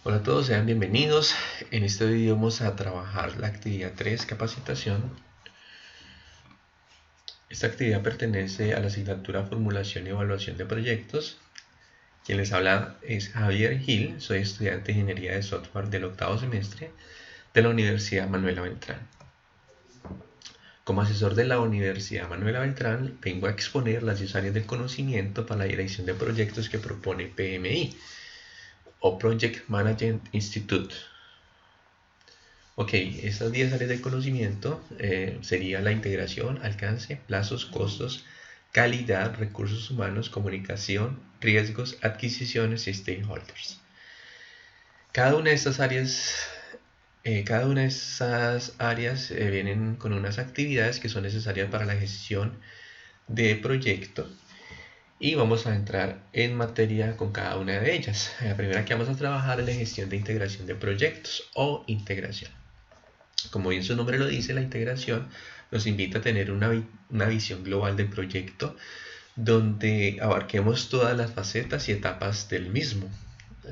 Hola a todos, sean bienvenidos. En este video vamos a trabajar la actividad 3, capacitación. Esta actividad pertenece a la asignatura Formulación y Evaluación de Proyectos. Quien les habla es Javier Gil, soy estudiante de Ingeniería de Software del octavo semestre de la Universidad Manuela Beltrán. Como asesor de la Universidad Manuela Beltrán, vengo a exponer las 10 áreas del conocimiento para la dirección de proyectos que propone PMI o Project Management Institute. Ok, estas 10 áreas de conocimiento sería la integración, alcance, plazos, costos, calidad, recursos humanos, comunicación, riesgos, adquisiciones y stakeholders. Cada una de estas áreas vienen con unas actividades que son necesarias para la gestión de proyecto y vamos a entrar en materia con cada una de ellas. La primera que vamos a trabajar es la gestión de integración de proyectos o integración. Como bien su nombre lo dice, la integración nos invita a tener una visión global del proyecto donde abarquemos todas las facetas y etapas del mismo.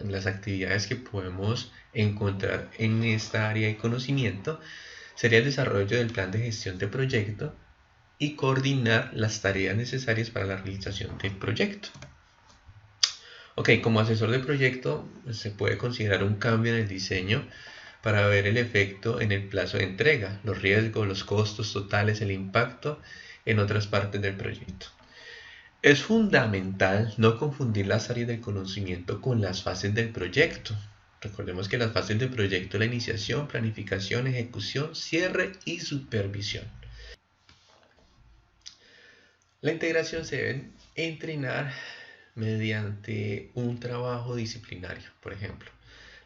Las actividades que podemos encontrar en esta área de conocimiento sería el desarrollo del plan de gestión de proyecto y coordinar las tareas necesarias para la realización del proyecto. Ok, como asesor de proyecto se puede considerar un cambio en el diseño para ver el efecto en el plazo de entrega, los riesgos, los costos totales, el impacto en otras partes del proyecto. Es fundamental no confundir las áreas del conocimiento con las fases del proyecto. Recordemos que las fases del proyecto son la iniciación, planificación, ejecución, cierre y supervisión. La integración se debe entrenar mediante un trabajo disciplinario, por ejemplo,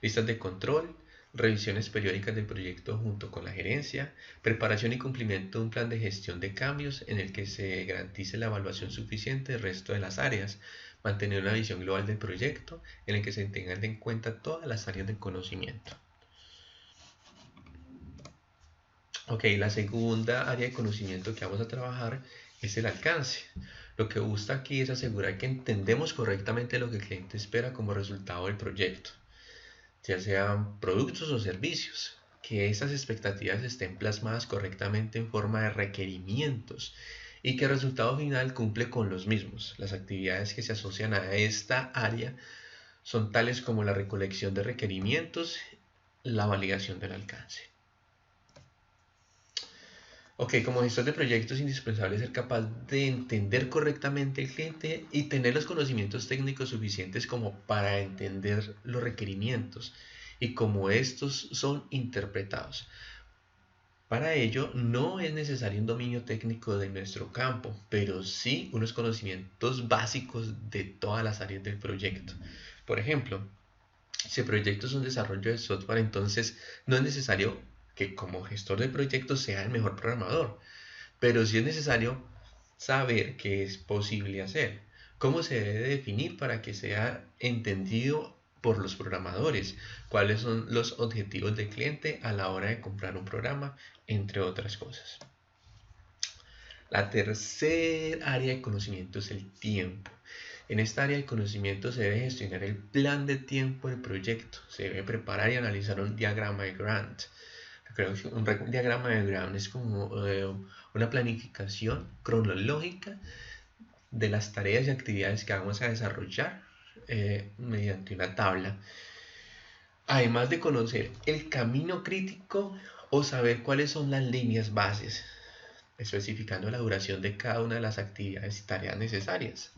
listas de control, revisiones periódicas del proyecto junto con la gerencia, preparación y cumplimiento de un plan de gestión de cambios en el que se garantice la evaluación suficiente del resto de las áreas, mantener una visión global del proyecto en el que se tengan en cuenta todas las áreas del conocimiento. Ok, la segunda área de conocimiento que vamos a trabajar es el alcance. Lo que busca aquí es asegurar que entendemos correctamente lo que el cliente espera como resultado del proyecto, ya sean productos o servicios, que esas expectativas estén plasmadas correctamente en forma de requerimientos y que el resultado final cumple con los mismos. Las actividades que se asocian a esta área son tales como la recolección de requerimientos, la validación del alcance. Ok, como gestor de proyectos es indispensable ser capaz de entender correctamente el cliente y tener los conocimientos técnicos suficientes como para entender los requerimientos y cómo estos son interpretados. Para ello no es necesario un dominio técnico de nuestro campo, pero sí unos conocimientos básicos de todas las áreas del proyecto. Por ejemplo, si el proyecto es un desarrollo de software, entonces no es necesario que como gestor de proyectos sea el mejor programador, pero sí es necesario saber qué es posible hacer, cómo se debe definir para que sea entendido por los programadores, cuáles son los objetivos del cliente a la hora de comprar un programa, entre otras cosas. La tercera área de conocimiento es el tiempo. En esta área de conocimiento se debe gestionar el plan de tiempo del proyecto, se debe preparar y analizar un diagrama de Gantt. Creo que un diagrama de Gantt es como una planificación cronológica de las tareas y actividades que vamos a desarrollar mediante una tabla. Además de conocer el camino crítico o saber cuáles son las líneas bases, especificando la duración de cada una de las actividades y tareas necesarias.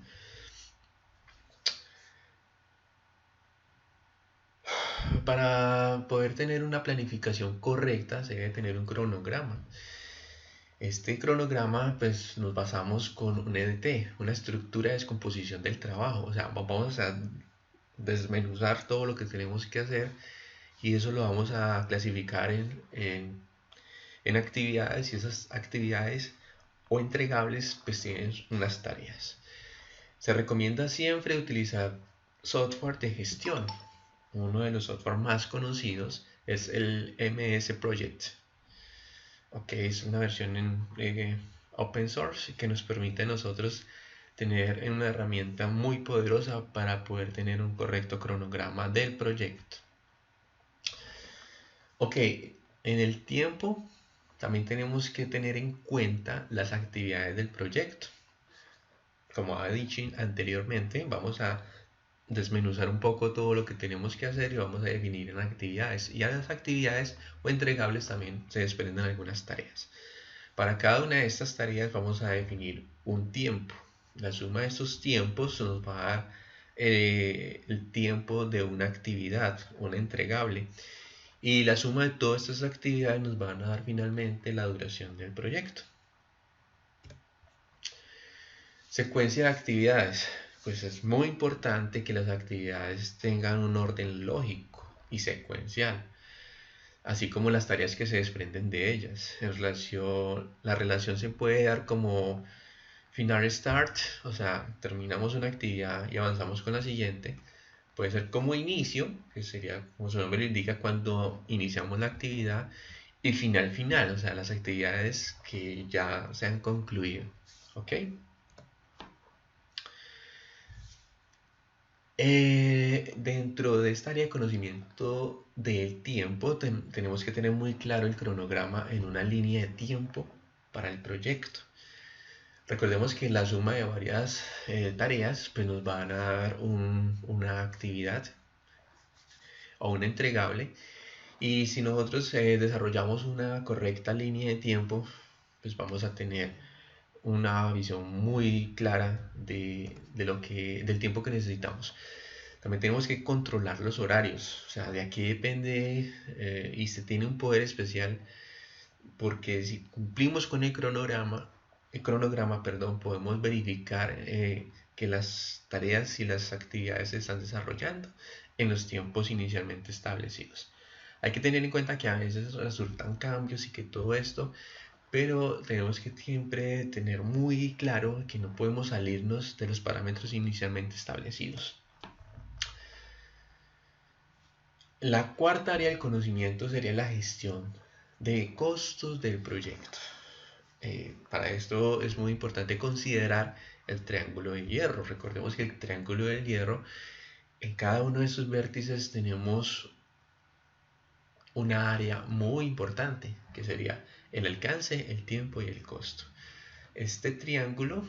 Para poder tener una planificación correcta se debe tener un cronograma. Este cronograma pues nos basamos con un EDT, una estructura de descomposición del trabajo. O sea, vamos a desmenuzar todo lo que tenemos que hacer y eso lo vamos a clasificar en actividades, y esas actividades o entregables pues tienen unas tareas. Se recomienda siempre utilizar software de gestión. Uno de los software más conocidos es el MS Project. Ok, es una versión en open source que nos permite a nosotros tener una herramienta muy poderosa para poder tener un correcto cronograma del proyecto. Ok, en el tiempo también tenemos que tener en cuenta las actividades del proyecto. Como ha dicho anteriormente, vamos a desmenuzar un poco todo lo que tenemos que hacer y vamos a definir en actividades. Y a las actividades o entregables también se desprenden algunas tareas. Para cada una de estas tareas vamos a definir un tiempo. La suma de estos tiempos nos va a dar el tiempo de una actividad, una entregable. Y la suma de todas estas actividades nos van a dar finalmente la duración del proyecto. Secuencia de actividades. Pues es muy importante que las actividades tengan un orden lógico y secuencial, así como las tareas que se desprenden de ellas. La relación se puede dar como final start, o sea, terminamos una actividad y avanzamos con la siguiente. Puede ser como inicio, que sería como su nombre lo indica cuando iniciamos la actividad, y final final, o sea, las actividades que ya se han concluido. ¿Ok? Dentro de esta área de conocimiento del tiempo, tenemos que tener muy claro el cronograma en una línea de tiempo para el proyecto. Recordemos que la suma de varias tareas pues nos van a dar una actividad o un entregable, y si nosotros desarrollamos una correcta línea de tiempo, pues vamos a tener una visión muy clara del tiempo que necesitamos. También tenemos que controlar los horarios, o sea, de aquí depende y se tiene un poder especial, porque si cumplimos con el cronograma, perdón, podemos verificar que las tareas y las actividades se están desarrollando en los tiempos inicialmente establecidos. Hay que tener en cuenta que a veces resultan cambios y que todo esto, pero tenemos que siempre tener muy claro que no podemos salirnos de los parámetros inicialmente establecidos. La cuarta área del conocimiento sería la gestión de costos del proyecto. Para esto es muy importante considerar el triángulo de hierro. Recordemos que el triángulo del hierro, en cada uno de sus vértices tenemos una área muy importante, que sería el alcance, el tiempo y el costo. Este triángulo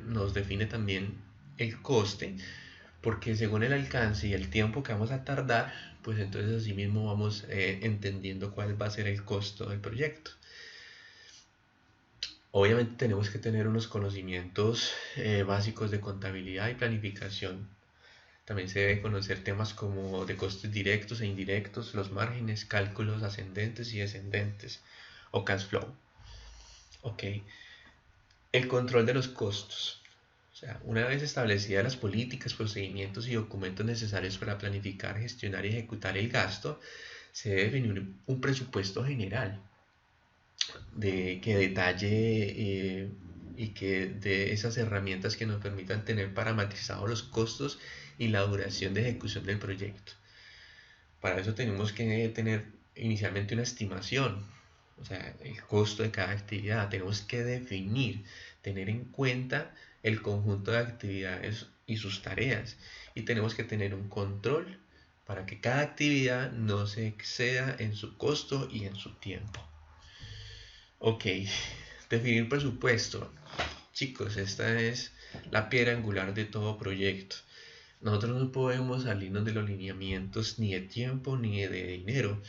nos define también el coste, porque según el alcance y el tiempo que vamos a tardar, pues entonces así mismo vamos entendiendo cuál va a ser el costo del proyecto. Obviamente tenemos que tener unos conocimientos básicos de contabilidad y planificación. También se debe conocer temas como de costes directos e indirectos, los márgenes, cálculos ascendentes y descendentes o cash flow. Ok, el control de los costos. O sea, una vez establecidas las políticas, procedimientos y documentos necesarios para planificar, gestionar y ejecutar el gasto, se debe definir un presupuesto general que detalle y que de esas herramientas que nos permitan tener parametrizados los costos y la duración de ejecución del proyecto. Para eso tenemos que tener inicialmente una estimación, o sea, el costo de cada actividad. Tenemos que definir, tener en cuenta el conjunto de actividades y sus tareas. Y tenemos que tener un control para que cada actividad no se exceda en su costo y en su tiempo. Ok, definir presupuesto. Chicos, esta es la piedra angular de todo proyecto. Nosotros no podemos salirnos de los lineamientos ni de tiempo ni de dinero.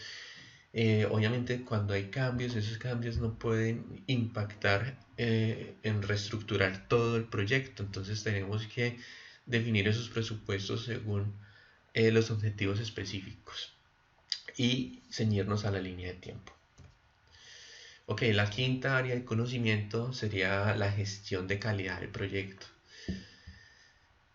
Obviamente cuando hay cambios, esos cambios no pueden impactar en reestructurar todo el proyecto. Entonces tenemos que definir esos presupuestos según los objetivos específicos y ceñirnos a la línea de tiempo. Ok, la quinta área de conocimiento sería la gestión de calidad del proyecto.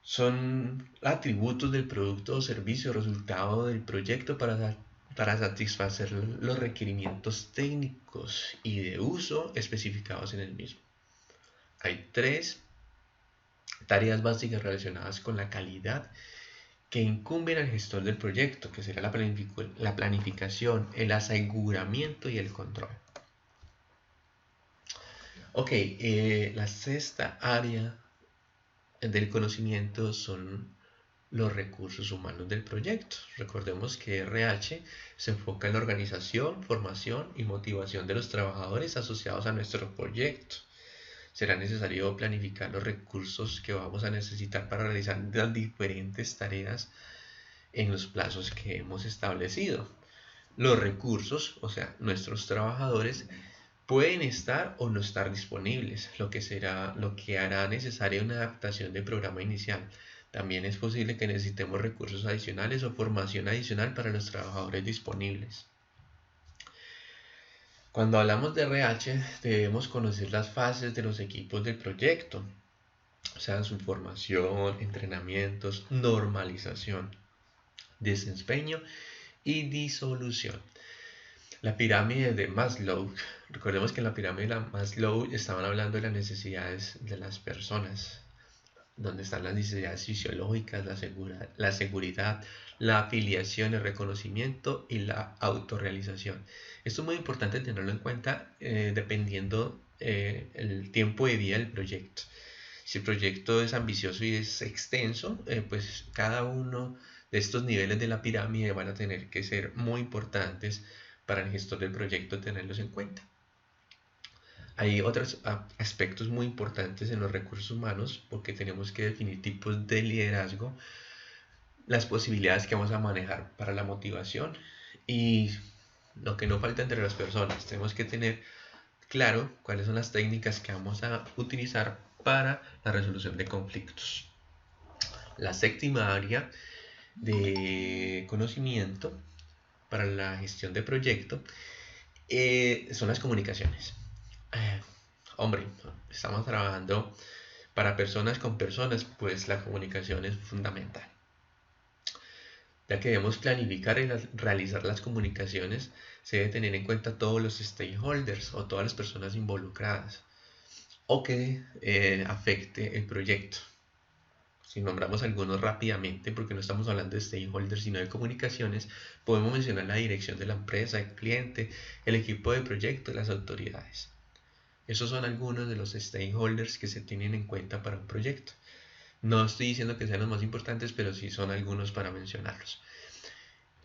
Son atributos del producto o servicio resultado del proyecto para satisfacer los requerimientos técnicos y de uso especificados en el mismo. Hay tres tareas básicas relacionadas con la calidad que incumben al gestor del proyecto, que será la planificación, el aseguramiento y el control. Ok, la sexta área del conocimiento son los recursos humanos del proyecto. Recordemos que RH se enfoca en la organización, formación y motivación de los trabajadores asociados a nuestro proyecto. Será necesario planificar los recursos que vamos a necesitar para realizar las diferentes tareas en los plazos que hemos establecido. Los recursos, o sea, nuestros trabajadores, pueden estar o no estar disponibles, lo que hará necesaria una adaptación del programa inicial. También es posible que necesitemos recursos adicionales o formación adicional para los trabajadores disponibles. Cuando hablamos de RH, debemos conocer las fases de los equipos del proyecto, o sea, su formación, entrenamientos, normalización, desempeño y disolución. La pirámide de Maslow. Recordemos que en la pirámide de Maslow estaban hablando de las necesidades de las personas, donde están las necesidades fisiológicas, la seguridad, la afiliación, el reconocimiento y la autorrealización. Esto es muy importante tenerlo en cuenta dependiendo el tiempo de vida del proyecto. Si el proyecto es ambicioso y es extenso, pues cada uno de estos niveles de la pirámide van a tener que ser muy importantes para el gestor del proyecto tenerlos en cuenta. Hay otros aspectos muy importantes en los recursos humanos porque tenemos que definir tipos de liderazgo, las posibilidades que vamos a manejar para la motivación y lo que no falta entre las personas. Tenemos que tener claro cuáles son las técnicas que vamos a utilizar para la resolución de conflictos. La séptima área de conocimiento para la gestión de proyecto son las comunicaciones. Hombre, estamos trabajando para personas con personas, pues la comunicación es fundamental. Ya que debemos planificar y realizar las comunicaciones, se debe tener en cuenta todos los stakeholders o todas las personas involucradas o que afecte el proyecto. Si nombramos algunos rápidamente, porque no estamos hablando de stakeholders sino de comunicaciones, podemos mencionar la dirección de la empresa, el cliente, el equipo de proyecto y las autoridades. Esos son algunos de los stakeholders que se tienen en cuenta para un proyecto. No estoy diciendo que sean los más importantes, pero sí son algunos para mencionarlos.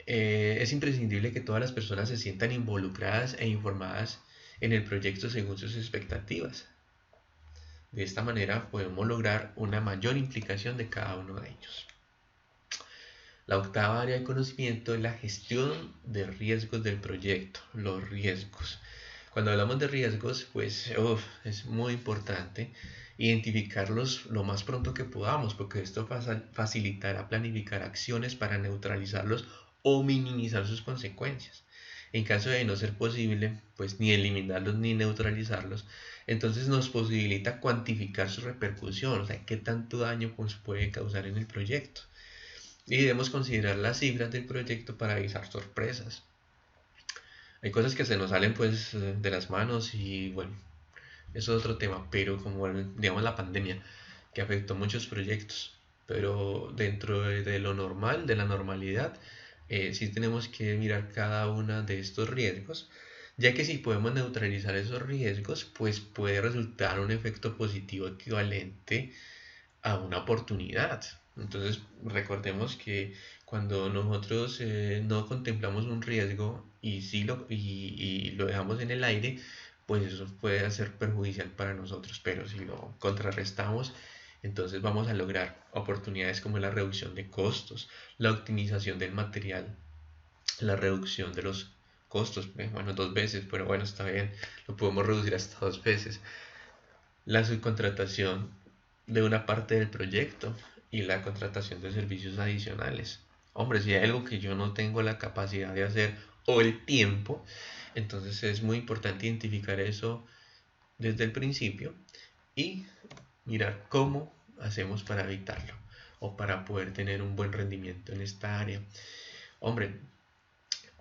Es imprescindible que todas las personas se sientan involucradas e informadas en el proyecto según sus expectativas. De esta manera podemos lograr una mayor implicación de cada uno de ellos. La octava área de conocimiento es la gestión de riesgos del proyecto, los riesgos. Cuando hablamos de riesgos, pues es muy importante identificarlos lo más pronto que podamos, porque esto facilitará planificar acciones para neutralizarlos o minimizar sus consecuencias. En caso de no ser posible, pues ni eliminarlos ni neutralizarlos, entonces nos posibilita cuantificar su repercusión, o sea, qué tanto daño pues, puede causar en el proyecto. Y debemos considerar las cifras del proyecto para evitar sorpresas. Hay cosas que se nos salen pues de las manos y bueno, eso es otro tema, pero como digamos la pandemia que afectó muchos proyectos, pero dentro de lo normal, de la normalidad, sí tenemos que mirar cada uno de estos riesgos, ya que si podemos neutralizar esos riesgos, pues puede resultar un efecto positivo equivalente a una oportunidad. Entonces recordemos que cuando nosotros no contemplamos un riesgo y lo dejamos en el aire, pues eso puede ser perjudicial para nosotros, pero si lo contrarrestamos, entonces vamos a lograr oportunidades como la reducción de costos, la optimización del material, la reducción de los costos, bueno, 2 veces, pero bueno, está bien, lo podemos reducir hasta 2 veces, la subcontratación de una parte del proyecto y la contratación de servicios adicionales. Hombre, si hay algo que yo no tengo la capacidad de hacer o el tiempo, entonces es muy importante identificar eso desde el principio y mirar cómo hacemos para evitarlo o para poder tener un buen rendimiento en esta área. Hombre,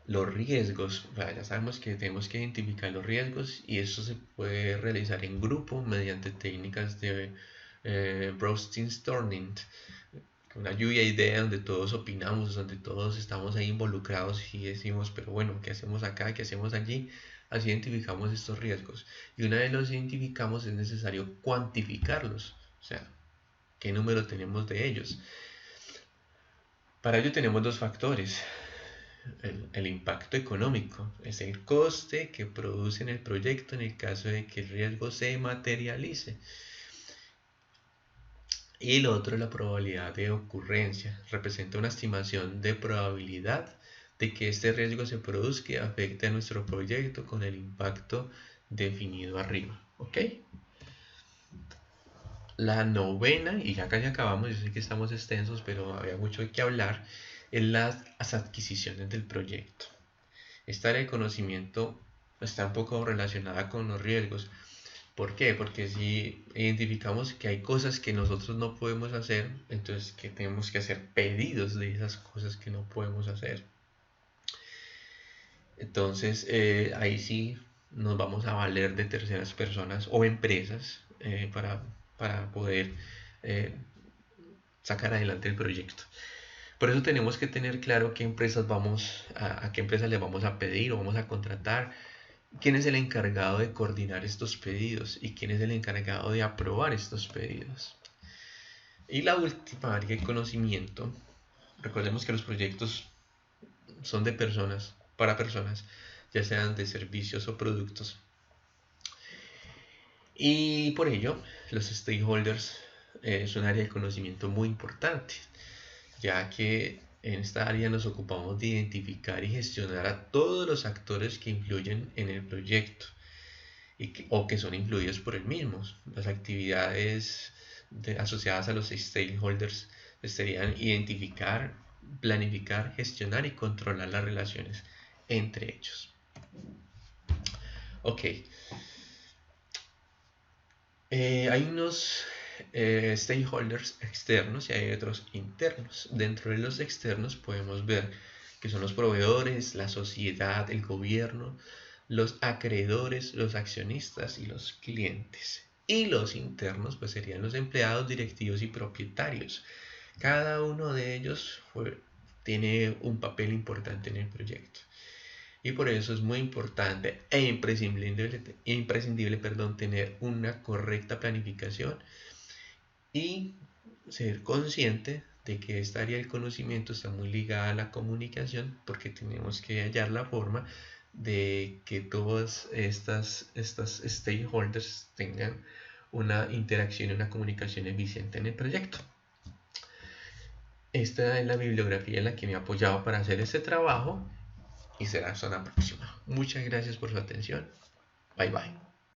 los riesgos, ya sabemos que tenemos que identificar los riesgos y eso se puede realizar en grupo mediante técnicas de brainstorming, una lluvia de ideas donde todos opinamos, donde todos estamos ahí involucrados y decimos, pero bueno, ¿qué hacemos acá? ¿Qué hacemos allí? Así identificamos estos riesgos. Y una vez los identificamos es necesario cuantificarlos, o sea, ¿qué número tenemos de ellos? Para ello tenemos dos factores. El impacto económico es el coste que produce en el proyecto en el caso de que el riesgo se materialice. Y el otro es la probabilidad de ocurrencia. Representa una estimación de probabilidad de que este riesgo se produzca y afecte a nuestro proyecto con el impacto definido arriba. ¿Ok? La novena, y ya casi acabamos, yo sé que estamos extensos, pero había mucho que hablar, es las adquisiciones del proyecto. Esta área de conocimiento está un poco relacionada con los riesgos. ¿Por qué? Porque si identificamos que hay cosas que nosotros no podemos hacer, entonces que tenemos que hacer pedidos de esas cosas que no podemos hacer. Entonces ahí sí nos vamos a valer de terceras personas o empresas para poder eh, sacar adelante el proyecto. Por eso tenemos que tener claro qué empresas a qué empresas le vamos a pedir o vamos a contratar, quién es el encargado de coordinar estos pedidos y quién es el encargado de aprobar estos pedidos. Y la última área de conocimiento, recordemos que los proyectos son de personas, para personas, ya sean de servicios o productos. Y por ello, los stakeholders es un área de conocimiento muy importante, ya que en esta área nos ocupamos de identificar y gestionar a todos los actores que influyen en el proyecto o que son influidos por el mismo. Las actividades asociadas a los stakeholders serían identificar, planificar, gestionar y controlar las relaciones entre ellos. Ok, hay unos stakeholders externos y hay otros internos. Dentro de los externos podemos ver que son los proveedores, la sociedad, el gobierno, los acreedores, los accionistas y los clientes. Y los internos pues serían los empleados, directivos y propietarios. Cada uno de ellos tiene un papel importante en el proyecto. Y por eso es muy importante e imprescindible tener una correcta planificación y ser consciente de que esta área del conocimiento está muy ligada a la comunicación, porque tenemos que hallar la forma de que todas estas stakeholders tengan una interacción y una comunicación eficiente en el proyecto. Esta es la bibliografía en la que me he apoyado para hacer este trabajo y será hasta la próxima. Muchas gracias por su atención. Bye bye.